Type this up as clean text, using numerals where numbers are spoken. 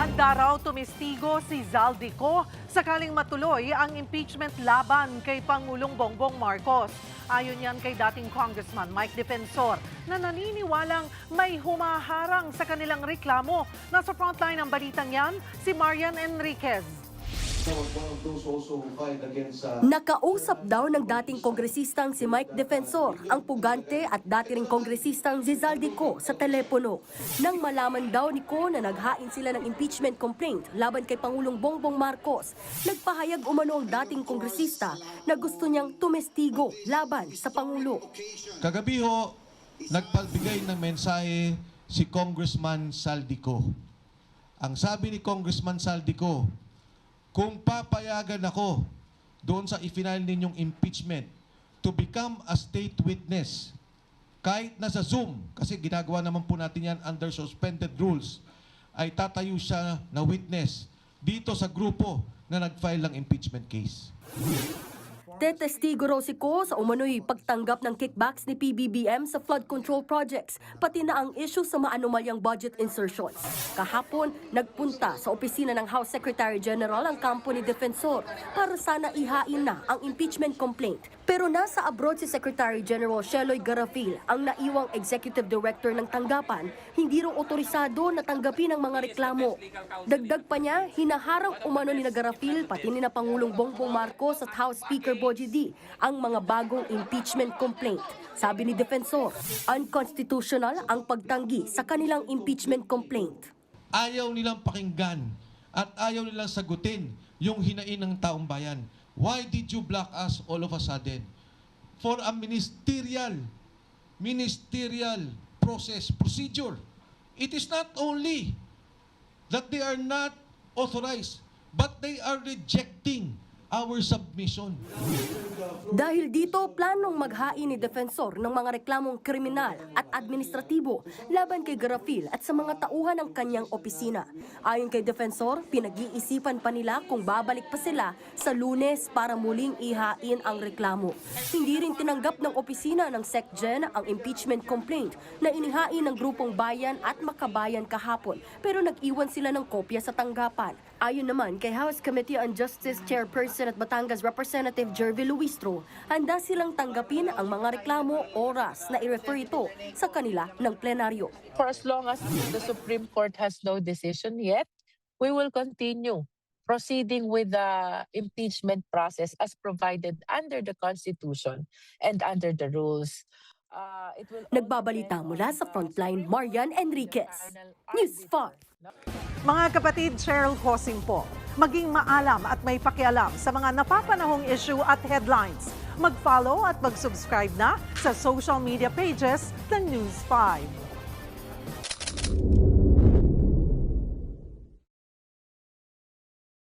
Handa raw tumistigo si Zaldico sakaling matuloy ang impeachment laban kay Pangulong Bongbong Marcos. Ayon yan kay dating Congressman Mike Defensor na naniniwalang may humaharang sa kanilang reklamo. Nasa frontline ng balitang yan, si Marian Enriquez. Nakausap daw ng dating kongresistang si Mike Defensor ang pugante at dati ring kongresistang si Zaldico sa telepono. Nang malaman daw ni Ko na naghain sila ng impeachment complaint laban kay Pangulong Bongbong Marcos, nagpahayag umano ang dating kongresista na gusto niyang tumestigo laban sa Pangulo. Kagabi ho, nagpagbigay ng mensahe si Congressman Zaldico. Ang sabi ni Congressman Zaldico, kung papayagan ako doon sa i-final ninyong impeachment to become a state witness, kahit nasa Zoom, kasi ginagawa naman po natin yan under suspended rules, ay tatayo siya na witness dito sa grupo na nag-file ng impeachment case. Tetestigo raw si Ko sa umano'y pagtanggap ng kickbacks ni PBBM sa flood control projects, pati na ang issue sa maanumalyang budget insertions. Kahapon, nagpunta sa opisina ng House Secretary General ang kampo ni Defensor para sana ihain na ang impeachment complaint. Pero nasa abroad si Secretary General Sheloy Garafil, ang naiwang Executive Director ng tanggapan, hindi raw otorisado na tanggapin ang mga reklamo. Dagdag pa niya, hinaharang umano ni Garafil pati ni na Pangulong Bongbong Marcos at House Speaker Bogie D ang mga bagong impeachment complaint. Sabi ni Defensor, unconstitutional ang pagtanggi sa kanilang impeachment complaint. Ayaw nilang pakinggan at ayaw nilang sagutin yung hinain ng taong bayan. Why did you block us all of a sudden? For a ministerial procedure. It is not only that they are not authorized, but they are rejecting our submission. Dahil dito, planong maghain ni Defensor ng mga reklamong kriminal at administratibo laban kay Garafil at sa mga tauhan ng kanyang opisina. Ayon kay Defensor, pinag-iisipan pa nila kung babalik pa sila sa Lunes para muling ihain ang reklamo. Hindi rin tinanggap ng opisina ng SecGen ang impeachment complaint na inihain ng Grupong Bayan at Makabayan kahapon, pero nag-iwan sila ng kopya sa tanggapan. Ayon naman kay House Committee on Justice Chairperson at Batangas Representative Jervy Luistro, handa silang tanggapin ang mga reklamo oras na i-refer ito sa kanila ng plenaryo. For as long as the Supreme Court has no decision yet, we will continue proceeding with the impeachment process as provided under the Constitution and under the rules. Nagbabalita mula sa Frontline, Marian Enriquez, News 5. Mga kapatid, Cheryl Cosing po. Maging maalam at may pakialam sa mga napapanahong issue at headlines. Mag-follow at mag-subscribe na sa social media pages ng News 5.